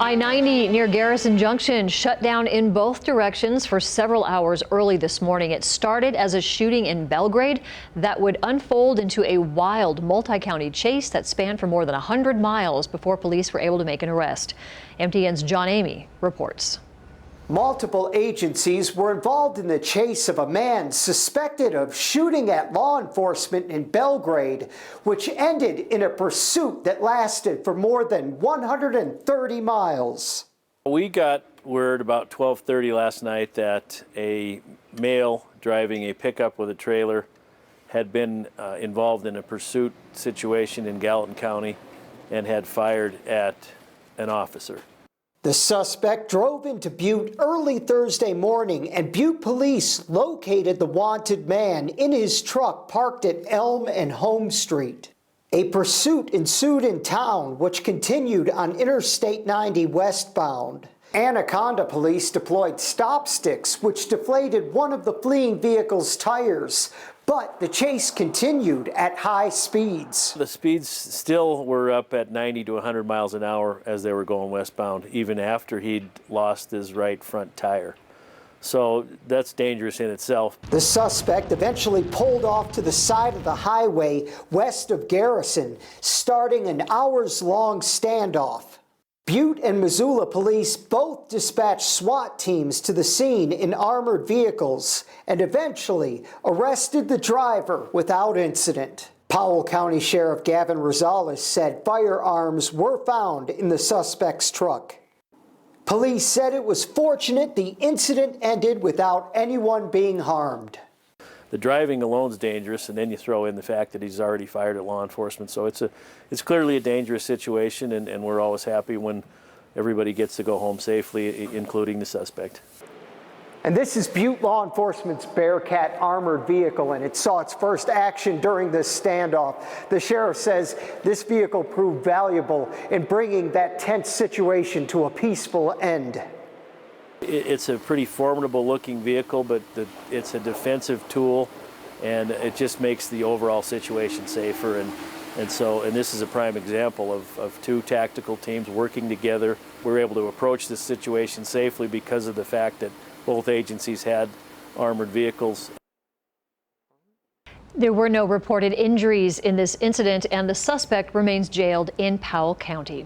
I-90 near Garrison Junction shut down in both directions for several hours early this morning. It started as a shooting in Belgrade that would unfold into a wild multi-county chase that spanned for more than 100 miles before police were able to make an arrest. MTN's John Amy reports. Multiple agencies were involved in the chase of a man suspected of shooting at law enforcement in Belgrade, which ended in a pursuit that lasted for more than 130 miles. We got word about 12:30 last night that a male driving a pickup with a trailer had been involved in a pursuit situation in Gallatin County and had fired at an officer. The suspect drove into Butte early Thursday morning, and Butte police located the wanted man in his truck parked at Elm and Home Street. A pursuit ensued in town, which continued on Interstate 90 westbound. Anaconda police deployed stop sticks, which deflated one of the fleeing vehicle's tires, but the chase continued at high speeds. The speeds still were up at 90 to 100 miles an hour as they were going westbound, even after he'd lost his right front tire. So that's dangerous in itself. The suspect eventually pulled off to the side of the highway west of Garrison, starting an hours-long standoff. Butte and Missoula police both dispatched SWAT teams to the scene in armored vehicles and eventually arrested the driver without incident. Powell County Sheriff Gavin Rosales said firearms were found in the suspect's truck. Police said it was fortunate the incident ended without anyone being harmed. The driving alone is dangerous, and then you throw in the fact that he's already fired at law enforcement. So it's clearly a dangerous situation, and we're always happy when everybody gets to go home safely, including the suspect. And this is Butte law enforcement's Bearcat armored vehicle, and it saw its first action during this standoff. The sheriff says this vehicle proved valuable in bringing that tense situation to a peaceful end. It's a pretty formidable looking vehicle, but it's a defensive tool, and it just makes the overall situation safer. And this is a prime example of two tactical teams working together. We're able to approach this situation safely because of the fact that both agencies had armored vehicles. There were no reported injuries in this incident, and the suspect remains jailed in Powell County.